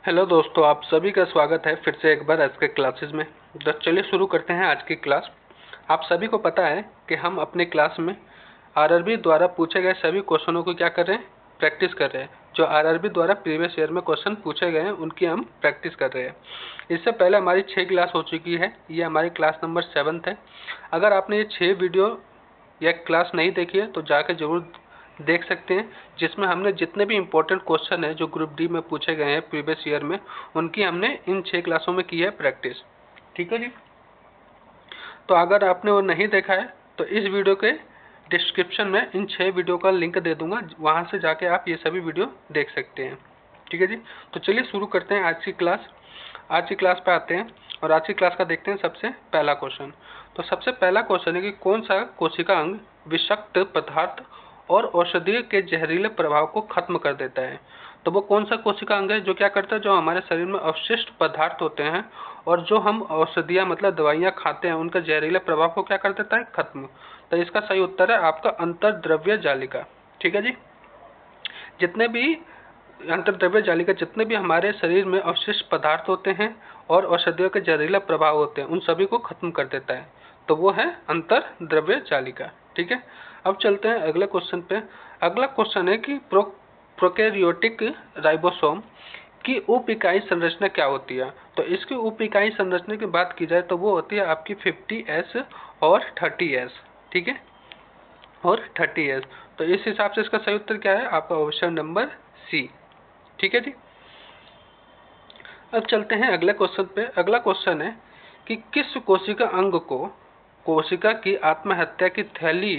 Hello दोस्तों, आप सभी का स्वागत है फिर से एक बार आज के क्लासेस में। तो चलिए शुरू करते हैं आज की क्लास। आप सभी को पता है कि हम अपने क्लास में आरआरबी द्वारा पूछे गए सभी क्वेश्चनों को क्या कर रहे हैं, प्रैक्टिस कर रहे हैं। जो आरआरबी द्वारा प्रीवियस ईयर में क्वेश्चन पूछे गए हैं उनकी हम प्रैक्टिस कर रहे हैं। इससे पहले हमारी 6 क्लास हो चुकी है, ये हमारी क्लास नंबर 7 है। अगर आपने ये 6 वीडियो या क्लास नहीं देखी है तो जाकर जरूर देख सकते हैं, जिसमें हमने जितने भी इम्पोर्टेंट क्वेश्चन है जो ग्रुप डी में पूछे गए हैं प्रीवियस ईयर में, उनकी हमने इन 6 क्लासों में की है प्रैक्टिस। ठीक है जी। तो अगर आपने वो नहीं देखा है तो इस वीडियो के डिस्क्रिप्शन में इन 6 वीडियो का लिंक दे दूंगा, वहां से जाके आप ये सभी वीडियो देख सकते हैं। ठीक है जी। तो चलिए शुरू करते हैं आज की क्लास। आज की क्लास पे आते हैं और आज की क्लास का देखते हैं सबसे पहला क्वेश्चन। तो सबसे पहला क्वेश्चन है कि कौन सा कोशिका अंग विषाक्त पदार्थ और औषधीय के जहरीले प्रभाव को खत्म कर देता है। तो वो कौन सा कोशिका अंग है जो क्या करता है, जो हमारे शरीर में अवशिष्ट पदार्थ होते हैं और जो हम औषधियाँ मतलब दवाइयाँ खाते हैं उनका जहरीले प्रभाव को क्या कर देता है, खत्म। तो इसका सही उत्तर है आपका अंतर्द्रव्य जालिका। ठीक है जी। जितने भी अंतर्द्रव्य जालिका, जितने भी हमारे शरीर में अवशिष्ट पदार्थ होते हैं और औषधियों के जहरीला प्रभाव होते हैं, उन सभी को खत्म कर देता है। तो वो है अंतर्द्रव्य जालिका। ठीक है। अब चलते हैं अगले क्वेश्चन पे। अगला क्वेश्चन है कि प्रोकैरियोटिक राइबोसोम की उप इकाई संरचना क्या होती है। तो इसकी उप इकाई संरचना की बात की जाए तो वो होती है आपकी 50S और 30S। ठीक है, और 30S। तो इस हिसाब से इसका सही उत्तर क्या है, आपका ऑप्शन नंबर सी। ठीक है जी। अब चलते हैं अगले क्वेश्चन पे। अगला क्वेश्चन है कि किस कोशिका अंग को कोशिका की आत्महत्या की थैली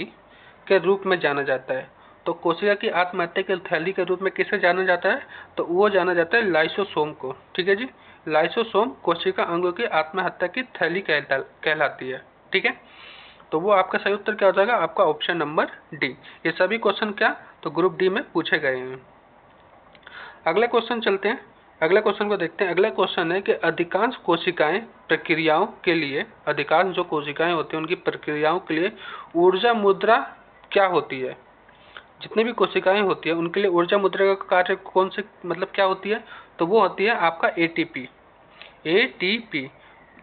के रूप में जाना जाता है। तो कोशिका की आत्महत्या की थैली के रूप में किसे जाना जाता है, तो वो जाना जाता है लाइसोसोम को। ठीक है जी। लाइसोसोम कोशिका अंगों की आत्महत्या की थैली कहलाती है। ठीक है। तो वो आपका सही उत्तर क्या हो जाएगा, आपका ऑप्शन नंबर डी। ये सभी क्वेश्चन क्या, तो ग्रुप डी में पूछे गए हैं। अगले क्वेश्चन चलते हैं, अगले क्वेश्चन को देखते हैं। अगला क्वेश्चन है कि अधिकांश कोशिकाएं प्रक्रियाओं के लिए, अधिकांश जो कोशिकाएं होती हैं उनकी प्रक्रियाओं के लिए ऊर्जा मुद्रा क्या होती है। जितनी भी कोशिकाएं होती है उनके लिए ऊर्जा मुद्रा का कार्य कौन से मतलब क्या होती है, तो वो होती है आपका एटीपी। एटीपी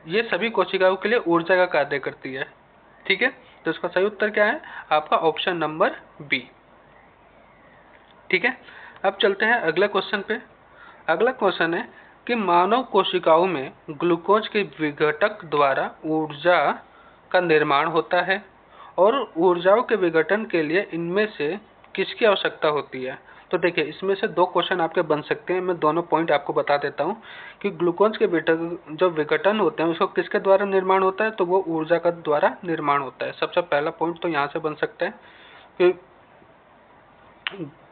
ये सभी कोशिकाओं के लिए ऊर्जा का कार्य करती है। ठीक है। तो इसका सही उत्तर क्या है, आपका ऑप्शन नंबर बी। ठीक है। अब चलते हैं अगले क्वेश्चन पे। अगला क्वेश्चन है कि मानव कोशिकाओं में ग्लूकोज के विघटक द्वारा ऊर्जा का निर्माण होता है और ऊर्जाओं के विघटन के लिए इनमें से किसकी आवश्यकता होती है। तो देखिए, इसमें से 2 क्वेश्चन आपके बन सकते हैं। मैं दोनों पॉइंट आपको बता देता हूँ कि ग्लूकोज के जो विघटन होते हैं उसको किसके द्वारा निर्माण होता है, तो वो ऊर्जा का द्वारा निर्माण होता है। सबसे पहला पॉइंट तो यहाँ से बन सकता है कि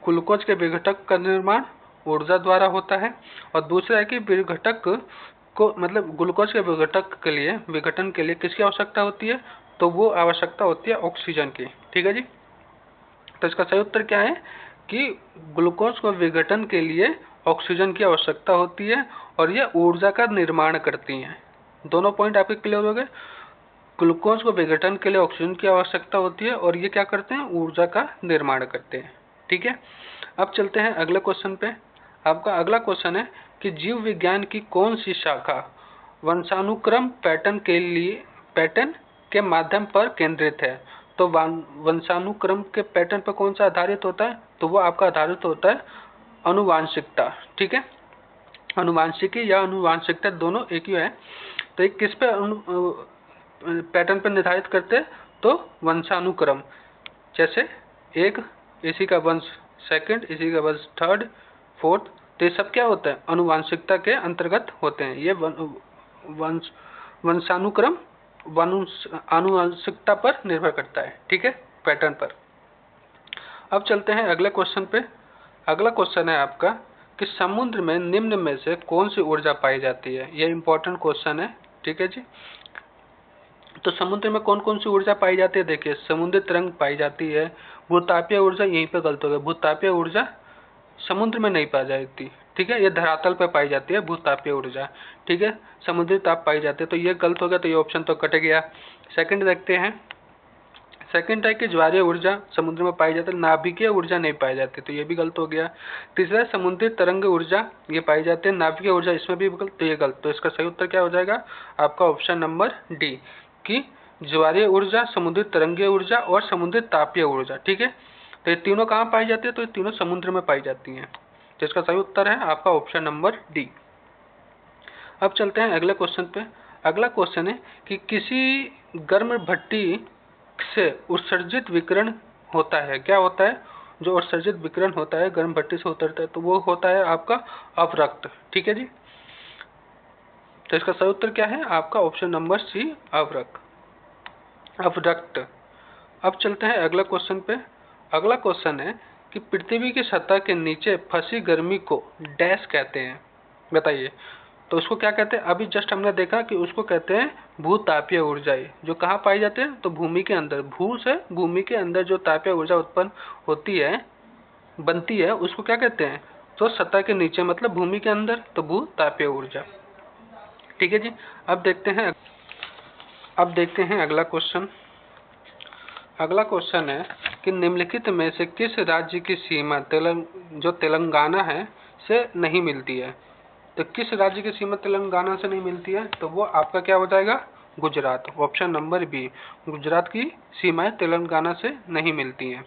ग्लूकोज के विघटक का निर्माण ऊर्जा द्वारा होता है, और दूसरा है कि विघटक को मतलब ग्लूकोज के विघटक के लिए, विघटन के लिए किसकी आवश्यकता होती है, तो वो आवश्यकता होती है ऑक्सीजन की। ठीक है जी। तो इसका सही उत्तर क्या है कि ग्लूकोज को विघटन के लिए ऑक्सीजन की आवश्यकता होती है और ये ऊर्जा का निर्माण करती हैं। दोनों पॉइंट आपके क्लियर हो गए। ग्लूकोज को विघटन के लिए ऑक्सीजन की आवश्यकता होती है और ये क्या करते हैं, ऊर्जा का निर्माण करते हैं। ठीक है। अब चलते हैं अगले क्वेश्चन पे। आपका अगला क्वेश्चन है कि जीव विज्ञान की कौन सी शाखा वंशानुक्रम पैटर्न के माध्यम पर केंद्रित है। तो वंशानुक्रम के पैटर्न पर कौन सा आधारित होता है, तो वो आपका आधारित होता है अनुवांशिकता। ठीक है। अनुवांशिकी या अनुवांशिकता दोनों एक ही है। तो एक किस पे पैटर्न पर निर्धारित करते हैं, तो वंशानुक्रम। जैसे एक इसी का वंश सेकंड, इसी का वंश थर्ड, फोर्थ, तो ये सब क्या होता है, अनुवांशिकता के अंतर्गत होते हैं। ये वंशानुक्रम आनुवांशिकता पर निर्भर करता है। ठीक है, पैटर्न पर। अब चलते हैं अगले क्वेश्चन पे। अगला क्वेश्चन है आपका कि समुद्र में निम्न में से कौन सी ऊर्जा पाई जाती है। ये इंपॉर्टेंट क्वेश्चन है। ठीक है जी। तो समुद्र में कौन कौन सी ऊर्जा पाई जाती है, देखिए समुद्री तरंग पाई जाती है। भूतापीय ऊर्जा, यहीं पे गलत हो गया, भूतापीय ऊर्जा समुद्र में नहीं पाई जाती। ठीक है, ये धरातल पे पाई जाती है भूतापीय ऊर्जा। ठीक है, समुद्री ताप पाई जाती है, तो ये गलत हो गया, तो ये ऑप्शन तो कट गया। सेकंड देखते हैं। सेकंड है कि ज्वारीय ऊर्जा समुद्र में पाई जाती है, नाभिकीय ऊर्जा नहीं पाई जाती, तो ये भी गलत हो गया। तीसरा समुद्री तरंग ऊर्जा ये पाई जाती है, नाभिकीय ऊर्जा इसमें भी गलत, तो ये गलत। तो इसका सही उत्तर क्या हो जाएगा आपका ऑप्शन नंबर डी कि ज्वारीय ऊर्जा, समुद्री तरंगीय ऊर्जा और समुद्री तापीय ऊर्जा। ठीक है, तो ये तीनों कहाँ पाई जाती है, तो ये तीनों समुद्र में पाई जाती हैं। तो इसका सही उत्तर है आपका ऑप्शन नंबर डी। अब चलते हैं अगले क्वेश्चन पे। अगला क्वेश्चन है कि किसी गर्म भट्टी से उत्सर्जित विकिरण होता है, क्या होता है, जो उत्सर्जित विकिरण होता है गर्म भट्टी से उतरता है, तो वो होता है आपका अवरक्त। ठीक है जी, तो इसका सही उत्तर क्या है आपका ऑप्शन नंबर सी, अवरक्त। अब चलते हैं अगला क्वेश्चन पे। अगला क्वेश्चन है कि पृथ्वी की सतह के नीचे फंसी गर्मी को डैश कहते हैं, बताइए। तो उसको क्या कहते हैं, अभी जस्ट हमने देखा कि उसको कहते हैं भूतापीय ऊर्जा, जो कहाँ पाई जाती है, तो भूमि के अंदर, भू से भूमि के अंदर जो तापीय ऊर्जा उत्पन्न होती है, बनती है, उसको क्या कहते हैं, तो सतह के नीचे मतलब भूमि के अंदर, तो भूतापीय ऊर्जा। ठीक है जी, अब देखते हैं अगला क्वेश्चन। अगला क्वेश्चन है कि निम्नलिखित में से किस राज्य की सीमा जो तेलंगाना है से नहीं मिलती है। तो किस राज्य की सीमा तेलंगाना से नहीं मिलती है, तो वो आपका क्या हो जाएगा, Gujarat. Option number B, Gujarat की सीमाएं तेलंगाना से नहीं मिलती हैं।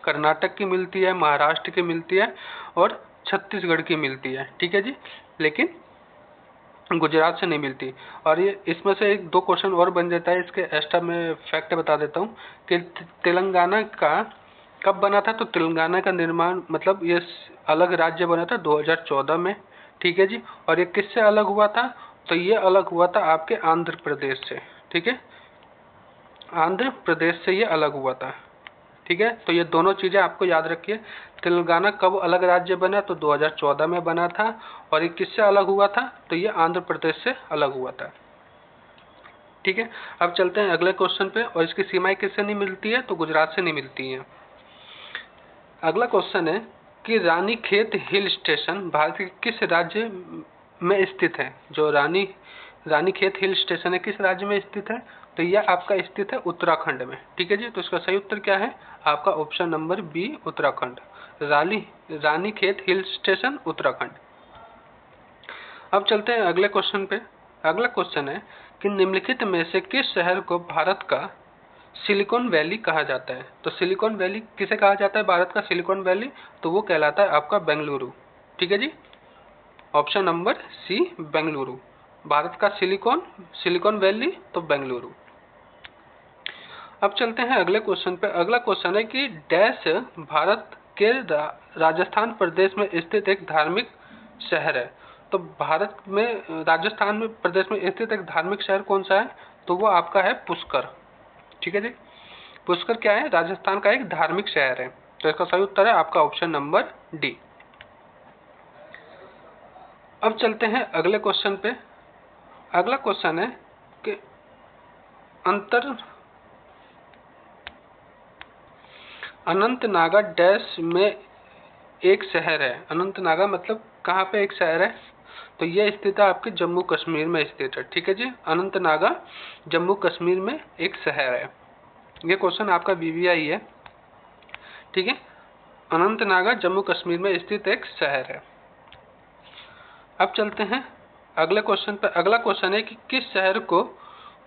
कर्नाटक की मिलती है, महाराष्ट्र की मिलती है और छत्तीसगढ़ की मिलती है। ठीक है जी, लेकिन गुजरात से नहीं मिलती। और ये इसमें से एक दो क्वेश्चन और बन जाता है, इसके एक्स्ट्रा में फैक्ट बता देता हूँ कि तेलंगाना का कब बना था। तो तेलंगाना का निर्माण मतलब ये अलग राज्य बना था 2014 में। ठीक है जी, और ये किससे अलग हुआ था, तो ये अलग हुआ था आपके आंध्र प्रदेश से। ठीक है, आंध्र प्रदेश से ये अलग हुआ था। ठीक है, तो ये दोनों चीज़ें आपको याद रखिए। तेलंगाना कब अलग राज्य बना, तो 2014 में बना था। और ये किससे अलग हुआ था, तो ये आंध्र प्रदेश से अलग हुआ था। ठीक है, अब चलते हैं अगले क्वेश्चन पे। और इसकी सीमाएं किससे नहीं मिलती है, तो गुजरात से नहीं मिलती हैं। अगला क्वेश्चन है कि रानीखेत हिल स्टेशन भारत के किस राज्य में स्थित है। जो रानीखेत हिल स्टेशन है किस राज्य में स्थित है, तो यह आपका स्थित है उत्तराखंड में। ठीक है जी, तो इसका सही उत्तर क्या है आपका option number B, Uttarakhand. Ranikhet hill station Uttarakhand. अब चलते हैं अगले क्वेश्चन पे। अगला क्वेश्चन है कि निम्नलिखित में से किस शहर को भारत का सिलिकॉन वैली कहा जाता है। तो सिलिकॉन वैली किसे कहा जाता है भारत का सिलिकॉन वैली, तो वो कहलाता है आपका बेंगलुरु। ठीक है जी, option number C, Bengaluru. Bharat का सिलिकॉन वैली तो बेंगलुरु। अब चलते हैं अगले क्वेश्चन पे। अगला क्वेश्चन है कि डैश भारत के राजस्थान प्रदेश में स्थित एक धार्मिक शहर है। तो भारत में राजस्थान में प्रदेश में स्थित एक धार्मिक शहर कौन सा है, तो वो आपका है पुष्कर। ठीक है जी, पुष्कर क्या है, राजस्थान का एक धार्मिक शहर है। तो इसका सही उत्तर है आपका ऑप्शन नंबर डी। अब चलते हैं अगले क्वेश्चन पे। अगला क्वेश्चन है कि अनंतनागा डैश में एक शहर है। अनंतनागा मतलब कहाँ पे एक शहर है, तो यह स्थित है आपके जम्मू कश्मीर में स्थित है। ठीक है जी, अनंतनागा जम्मू कश्मीर में एक शहर है। ये क्वेश्चन आपका वीवीआई है। ठीक है, अनंतनागा जम्मू कश्मीर में स्थित एक शहर है। अब चलते हैं अगले क्वेश्चन पर। अगला क्वेश्चन है कि किस शहर को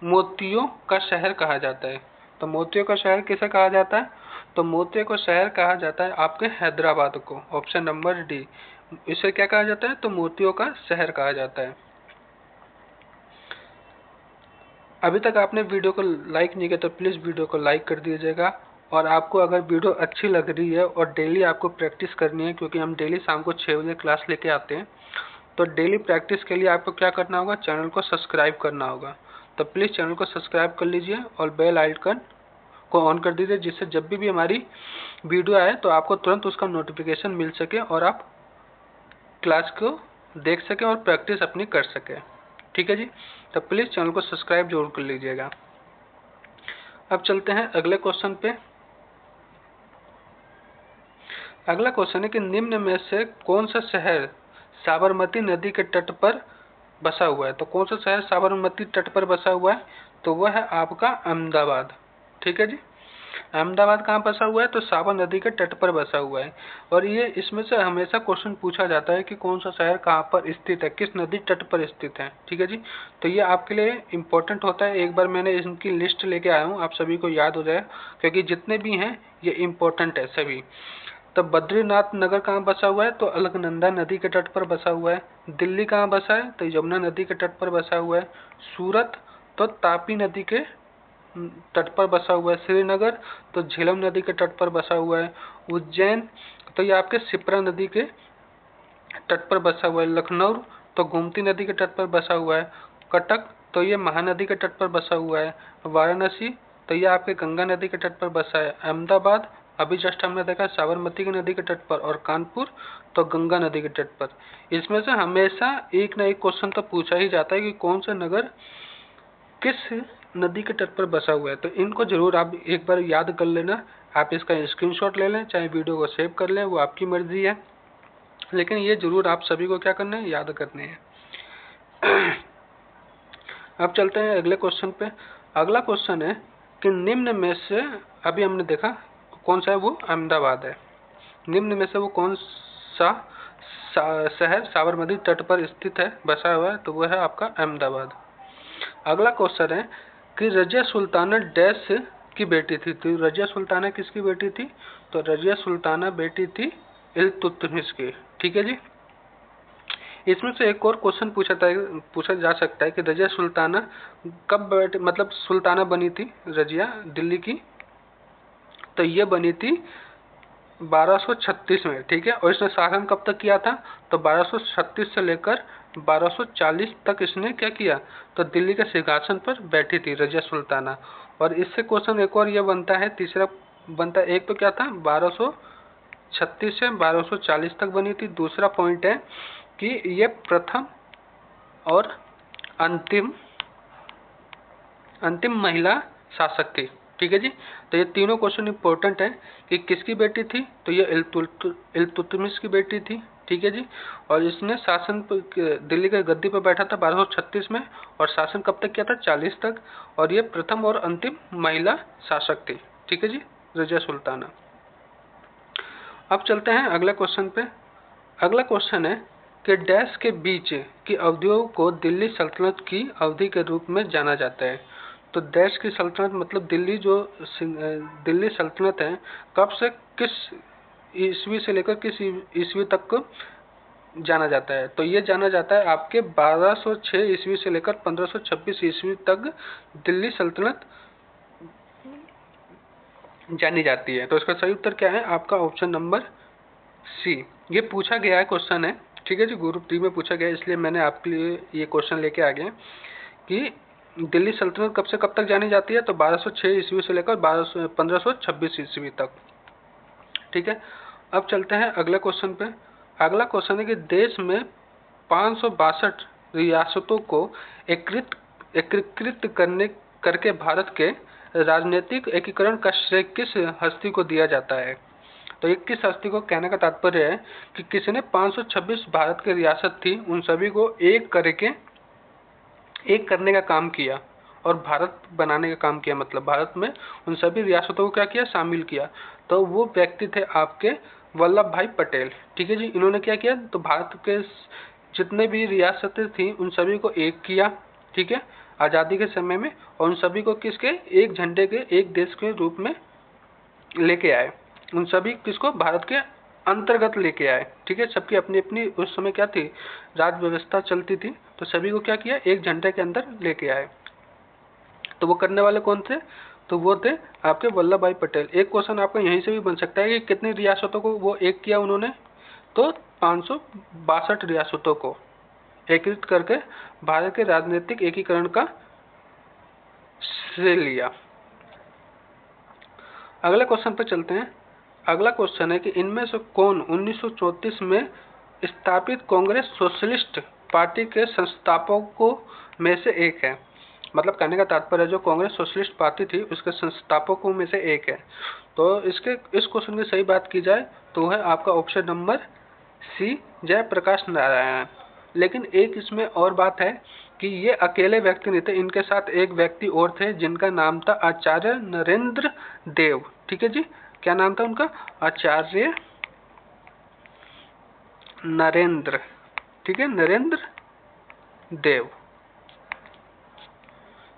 मोतियों का शहर कहा जाता है। तो मोतियों का शहर किसे कहा जाता है, तो मोतियों का शहर कहा जाता है आपके हैदराबाद को। ऑप्शन नंबर डी, इसे क्या कहा जाता है, तो मोतियों का शहर कहा जाता है। अभी तक आपने वीडियो को लाइक नहीं किया तो प्लीज़ वीडियो को लाइक कर दीजिएगा। और आपको अगर वीडियो अच्छी लग रही है और डेली आपको प्रैक्टिस करनी है, क्योंकि हम डेली शाम को 6 बजे क्लास लेके आते हैं, तो डेली प्रैक्टिस के लिए आपको क्या करना होगा, चैनल को सब्सक्राइब करना होगा। तो प्लीज़ चैनल को सब्सक्राइब कर लीजिए और बेल आइकन को ऑन कर दीजिए, जिससे जब भी हमारी वीडियो आए तो आपको तुरंत उसका नोटिफिकेशन मिल सके और आप क्लास को देख सकें और प्रैक्टिस अपनी कर सकें। ठीक है जी, तो प्लीज़ चैनल को सब्सक्राइब जरूर कर लीजिएगा। अब चलते हैं अगले क्वेश्चन पे। अगला क्वेश्चन है कि निम्न में से कौन सा शहर साबरमती नदी के तट पर बसा हुआ है। तो कौन सा शहर साबरमती तट पर बसा हुआ है, तो वह है आपका अहमदाबाद। ठीक है जी, अहमदाबाद कहाँ बसा हुआ है? तो सावन नदी के तट पर बसा हुआ है। और ये इसमें से हमेशा क्वेश्चन पूछा जाता है कि कौन सा शहर कहाँ पर स्थित है, किस नदी तट पर स्थित है। ठीक है जी, तो ये आपके लिए इम्पोर्टेंट होता है। एक बार मैंने इनकी लिस्ट लेके आया हूँ, आप सभी को याद हो जाए, क्योंकि जितने भी हैं ये इम्पोर्टेंट है सभी। तो बद्रीनाथ नगर कहाँ बसा हुआ है? तो अलकनंदा नदी के तट पर बसा हुआ है। दिल्ली कहाँ बसा है? तो यमुना नदी के तट पर बसा हुआ है। सूरत तो तापी नदी के तट पर बसा हुआ है। श्रीनगर तो झेलम नदी के तट पर बसा हुआ है। उज्जैन तो ये आपके शिप्रा नदी के तट पर बसा हुआ है। लखनऊ तो गोमती नदी के तट पर बसा हुआ है। कटक तो ये महानदी के तट पर बसा हुआ है। वाराणसी तो ये आपके गंगा नदी के तट पर बसा है। अहमदाबाद अभी जस्ट हमने देखा साबरमती की नदी के तट पर, और कानपुर तो गंगा नदी के तट पर। इसमें से हमेशा एक ना एक क्वेश्चन तो पूछा ही जाता है कि कौन सा नगर किस नदी के तट पर बसा हुआ है। तो इनको जरूर आप एक बार याद कर लेना। आप इसका स्क्रीनशॉट ले लें, चाहे वीडियो को सेव कर लें, वो आपकी मर्जी है, लेकिन ये जरूर आप सभी को क्या करना है, याद करने हैं। अब चलते हैं अगले क्वेश्चन पे। अगला क्वेश्चन है कि निम्न में से, अभी हमने देखा कौन सा है, वो अहमदाबाद है। निम्न में से वो कौन सा शहर साबरमती तट पर स्थित है, बसा हुआ है? तो वो है आपका अहमदाबाद। अगला क्वेश्चन है कि रजिया सुल्ताना डैश की बेटी थी। तो रजिया सुल्ताना किसकी बेटी थी? तो रजिया सुल्ताना बेटी थी इल्तुतमिश की। ठीक है जी। इसमें से एक और क्वेश्चन पूछा जा सकता है कि रजिया सुल्ताना कब मतलब सुल्ताना बनी थी रजिया दिल्ली की? तो ये बनी थी 1236 में। ठीक है, और इसने शासन कब तक किया था? तो 1236 से लेकर 1240 तक इसने क्या किया? तो दिल्ली के सिंहासन पर बैठी थी रजिया सुल्ताना। और इससे क्वेश्चन एक और ये बनता है, तीसरा बनता है। एक तो क्या था, 1236 से 1240 तक बनी थी। दूसरा पॉइंट है कि ये प्रथम और अंतिम महिला शासक थी। ठीक है जी, तो ये तीनों क्वेश्चन इंपॉर्टेंट है कि किसकी बेटी थी? तो ये इल्तुतमिश की बेटी थी। ठीक है जी, और इसने शासन दिल्ली के गद्दी पर बैठा था 1236 में, और शासन कब तक किया था? 40 तक। और ये प्रथम और अंतिम महिला शासक थी। ठीक है जी, रजिया सुल्ताना। अब चलते हैं अगले क्वेश्चन पे। अगला क्वेश्चन है कि डैश के बीच की अवधियों को दिल्ली सल्तनत की अवधि के रूप में जाना जाता है। तो डैश की सल्तनत मतलब दिल्ली सल्तनत है, कब से किस ईस्वी से लेकर किस ईस्वी तक को जाना जाता है? तो ये जाना जाता है आपके 1206 ईस्वी से लेकर 1526 ईस्वी तक दिल्ली सल्तनत जानी जाती है। तो इसका सही उत्तर क्या है? आपका ऑप्शन नंबर सी। ये पूछा गया है क्वेश्चन है। ठीक है जी, ग्रुप 3 में पूछा गया है, इसलिए मैंने आपके लिए ये क्वेश्चन लेके आ गया कि दिल्ली सल्तनत कब से कब तक जानी जाती है? तो 1206 ईस्वी से लेकर 1526 ईस्वी तक। ठीक है, अब चलते हैं अगले क्वेश्चन पे। अगला क्वेश्चन है कि देश में 562 रियासतों को एकीकृत करके भारत के राजनीतिक एकीकरण का श्रेय किस हस्ती को दिया जाता है? तो 21 हस्ती को कहने का तात्पर्य है कि किसी ने 526 भारत की रियासत थी, उन सभी को एक करने का काम किया और भारत बनाने का काम किया। मतलब भारत में उन सभी रियासतों को क्या किया? शामिल किया। तो वो व्यक्ति थे आपके वल्लभ भाई पटेल। ठीक है जी, इन्होंने क्या किया? तो भारत के जितने भी रियासतें थी उन सभी को एक किया। ठीक है, आज़ादी के समय में, और उन सभी को किसके? एक झंडे के, एक देश के रूप में लेके आए। उन सभी किसको? भारत के अंतर्गत लेके आए। ठीक है, सबकी अपनी अपनी उस समय क्या थी? राज व्यवस्था चलती थी, तो सभी को क्या किया? एक झंडे के अंदर लेके आए। तो वो करने वाले कौन थे? तो वो थे आपके वल्लभ भाई पटेल। एक क्वेश्चन आपका यहीं से भी बन सकता है कि कितनी रियासतों को वो एक किया उन्होंने? तो 562 रियासतों को एकीकृत करके भारत के राजनीतिक एकीकरण का श्रेय लिया। अगले क्वेश्चन पर चलते हैं। अगला क्वेश्चन है कि इनमें से कौन 1934 में स्थापित कांग्रेस सोशलिस्ट पार्टी के संस्थापकों में से एक है? मतलब कहने का तात्पर्य जो कांग्रेस सोशलिस्ट पार्टी थी उसके संस्थापकों में से एक है। तो इस क्वेश्चन की सही बात की जाए तो है आपका option number C, Jayaprakash Narayan. लेकिन एक इसमें और बात है कि ये अकेले व्यक्ति नहीं थे, इनके साथ एक व्यक्ति और थे जिनका नाम था आचार्य नरेंद्र देव। ठीक है जी, क्या नाम था उनका? आचार्य नरेंद्र, ठीक है, नरेंद्र देव।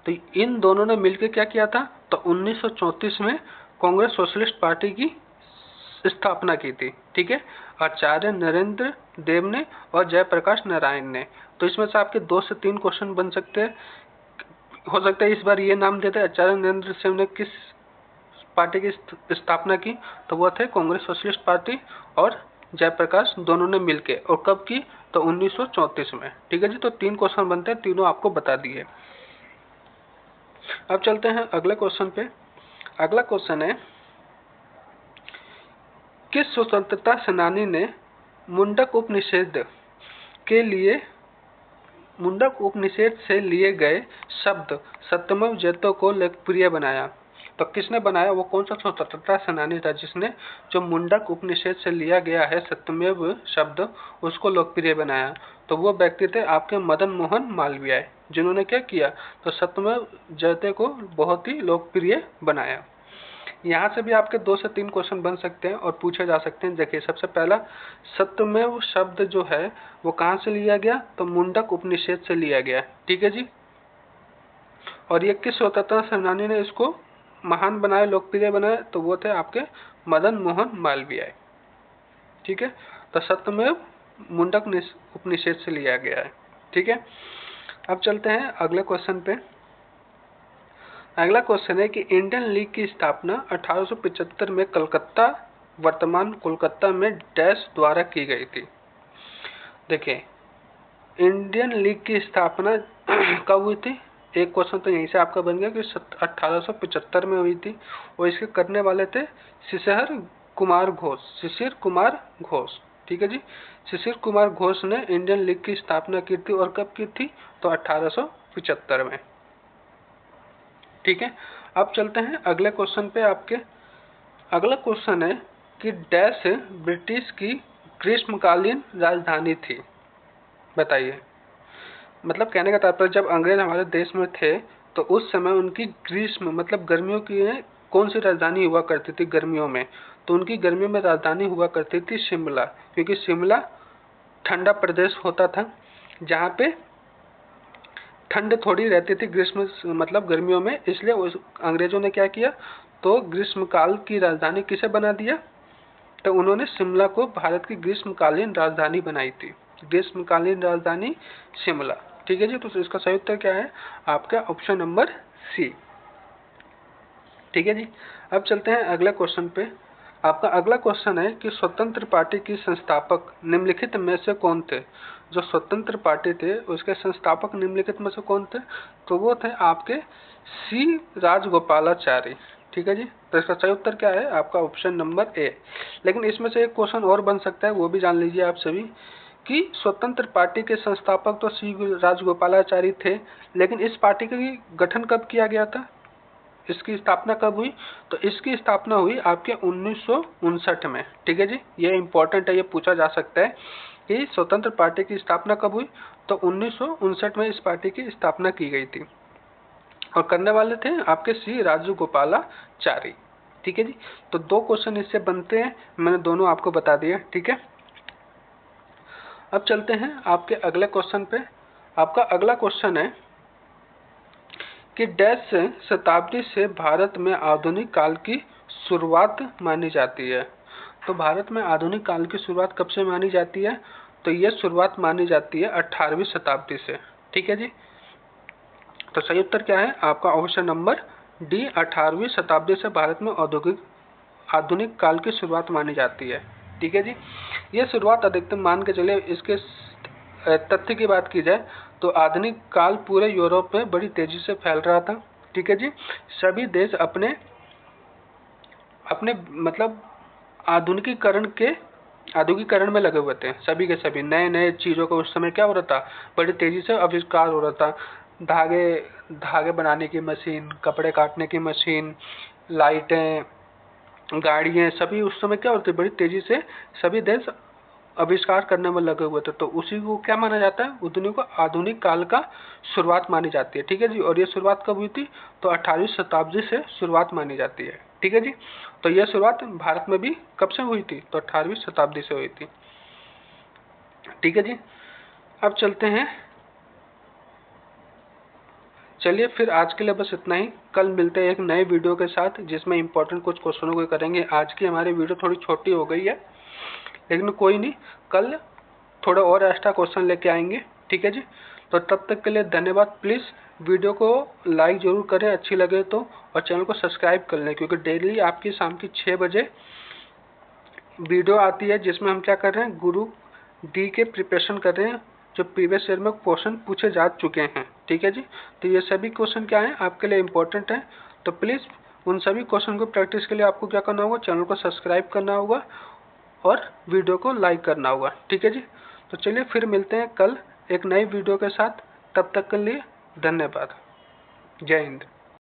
तो इन दोनों ने मिलकर क्या किया था? तो 1934 में कांग्रेस सोशलिस्ट पार्टी की स्थापना की थी। ठीक है, आचार्य नरेंद्र देव ने और जयप्रकाश नारायण ने। तो इसमें से आपके 2 से 3 क्वेश्चन बन सकते हैं। हो सकता है इस बार ये नाम देते आचार्य नरेंद्र देव ने किस पार्टी की स्थापना की, तो वो थे कांग्रेस सोशलिस्ट पार्टी, और जयप्रकाश दोनों ने मिलके। और कब की? तो 1934 में। ठीक है जी, तो 3 क्वेश्चन बनते हैं, तीनों आपको बता दिए। अब चलते हैं अगले क्वेश्चन पे। अगला क्वेश्चन है, किस स्वतंत्रता सेनानी ने मुंडक उपनिषद के लिए मुंडक उपनिषद से लिए गए शब्द सत्यमेव जयते को लोकप्रिय बनाया? तो किसने बनाया? वो कौन सा स्वतंत्रता सेनानी था जिसने जो मुंडक उपनिषद से लिया गया है सत्यमेव शब्द, उसको लोकप्रिय बनाया? तो वो व्यक्ति थे आपके मदन मोहन मालवीय, जिन्होंने क्या किया? तो सत्यमेव जयते को बहुत ही लोकप्रिय बनाया। यहाँ से भी आपके 2 से 3 क्वेश्चन बन सकते हैं और पूछे जा सकते हैं। देखिए, सबसे पहला, सत्यमेव शब्द जो है वो कहाँ से लिया गया? तो मुंडक उपनिषद से लिया गया। ठीक है जी, और ये किस स्वतंत्रता सेनानी ने इसको महान बनाया, लोकप्रिय बनाया? तो वो थे आपके मदन मोहन मालवीय। ठीक है, तो सत्यमेव मुंडक उपनिषद से लिया गया है। ठीक है, अब चलते हैं अगले क्वेश्चन पे। अगला क्वेश्चन है कि इंडियन लीग की स्थापना 1875 में कलकत्ता, वर्तमान कोलकाता में डैश द्वारा की गई थी। देखिए, इंडियन लीग की स्थापना कब हुई थी? एक क्वेश्चन तो यहीं से आपका बन गया कि 1875 में हुई थी, और इसके करने वाले थे शिशिर कुमार घोष। शिशिर कुमार घोष, ठीक है जी, शिशिर कुमार घोष ने इंडियन लीग की स्थापना की थी, और कब की थी? तो 1875 में। ठीक है, अब चलते हैं अगले क्वेश्चन पे आपके। अगला क्वेश्चन है कि डैश ब्रिटिश की ग्रीष्मकालीन राजधानी थी? बताइए। मतलब कहने का तात्पर्य, जब अंग्रेज हमारे देश में थे तो उस समय उनकी ग्रीष्म मतलब गर्मियों की कौन सी राजधानी हुआ करती थी गर्मियों में? तो उनकी गर्मियों में राजधानी हुआ करती थी शिमला, क्योंकि शिमला ठंडा प्रदेश होता था जहाँ पे ठंड थोड़ी रहती थी ग्रीष्म मतलब गर्मियों में, इसलिए अंग्रेजों ने क्या किया? तो ग्रीष्मकाल की राजधानी किसे बना दिया? तो उन्होंने शिमला को भारत की ग्रीष्मकालीन राजधानी बनाई थी। ग्रीष्मकालीन राजधानी शिमला। ठीक है जी, तो इसका सही उत्तर क्या है? आपका ऑप्शन नंबर सी। ठीक है जी, अब चलते हैं अगले क्वेश्चन पे। आपका अगला क्वेश्चन है कि स्वतंत्र पार्टी की संस्थापक निम्नलिखित में से कौन थे? जो स्वतंत्र पार्टी थे उसके संस्थापक निम्नलिखित में से कौन थे? तो वो थे आपके सी राजगोपालाचारी। ठीक है जी, तो इसका सही उत्तर क्या है? आपका ऑप्शन नंबर ए। लेकिन इसमें से एक क्वेश्चन और बन सकता है, वो भी जान लीजिए आप सभी, कि स्वतंत्र पार्टी के संस्थापक तो सी राजगोपालाचारी थे, लेकिन इस पार्टी का गठन कब किया गया था? इसकी स्थापना कब हुई? तो इसकी स्थापना हुई आपके 1959 में। ठीक है जी, ये इंपॉर्टेंट है, ये पूछा जा सकता है कि स्वतंत्र पार्टी की स्थापना कब हुई? तो 1959 में इस पार्टी की स्थापना की गई थी, और करने वाले थे आपके सी राजगोपालाचारी। ठीक है जी, तो 2 क्वेश्चन इससे बनते हैं, मैंने दोनों आपको बता दिए। ठीक है, अब चलते हैं आपके अगले क्वेश्चन पे। आपका अगला क्वेश्चन है कि डैश शताब्दी से भारत में आधुनिक काल की शुरुआत मानी जाती है? तो भारत में आधुनिक काल की शुरुआत कब से मानी जाती है? तो ये शुरुआत मानी जाती है 18वीं शताब्दी से। ठीक है जी, तो सही उत्तर क्या है? आपका ऑप्शन नंबर डी, 18वीं शताब्दी से भारत में आधुनिक काल की शुरुआत मानी जाती है। ठीक है जी, ये शुरुआत अधिकतम मान के चले। इसके तथ्य की बात की जाए तो आधुनिक काल पूरे यूरोप में बड़ी तेजी से फैल रहा था। ठीक है जी, सभी देश अपने अपने मतलब आधुनिकीकरण में लगे हुए थे। सभी के सभी नए नए चीज़ों को उस समय क्या हो रहा था? बड़ी तेजी से आविष्कार हो रहा था। धागे धागे बनाने की मशीन, कपड़े काटने की मशीन, लाइटें, गाड़ियाँ, सभी उस समय क्या होती? बड़ी तेजी से सभी देश आविष्कार करने में लगे हुए थे, तो उसी को क्या माना जाता है, उन्हीं को आधुनिक काल का शुरुआत मानी जाती है। ठीक है जी। और ये शुरुआत कब हुई थी, तो 18वीं शताब्दी से शुरुआत मानी जाती है। ठीक है जी। तो यह शुरुआत भारत में भी कब से हुई थी, तो 18वीं शताब्दी से हुई थी। ठीक है जी। अब चलते हैं, चलिए फिर आज के लिए बस इतना ही। कल मिलते हैं एक नए वीडियो के साथ जिसमें इंपॉर्टेंट कुछ क्वेश्चनों को करेंगे। आज की हमारी वीडियो थोड़ी छोटी हो गई है, लेकिन कोई नहीं, कल थोड़ा और एक्स्ट्रा क्वेश्चन लेके आएंगे। ठीक है जी। तो तब तक के लिए धन्यवाद। प्लीज़ वीडियो को लाइक जरूर करें अच्छी लगे तो, और चैनल को सब्सक्राइब कर लें, क्योंकि डेली आपकी शाम की 6 बजे वीडियो आती है जिसमें हम क्या कर रहे हैं, ग्रुप डी के प्रिपरेशन कर रहे हैं, जो प्रीवियस ईयर में क्वेश्चन पूछे जा चुके हैं। ठीक है जी। तो ये सभी क्वेश्चन क्या हैं, आपके लिए इंपॉर्टेंट हैं। तो प्लीज़ उन सभी क्वेश्चन को प्रैक्टिस के लिए आपको क्या करना होगा, चैनल को सब्सक्राइब करना होगा और वीडियो को लाइक करना होगा। ठीक है जी। तो चलिए फिर मिलते हैं कल एक नई वीडियो के साथ। तब तक के लिए धन्यवाद। जय हिंद।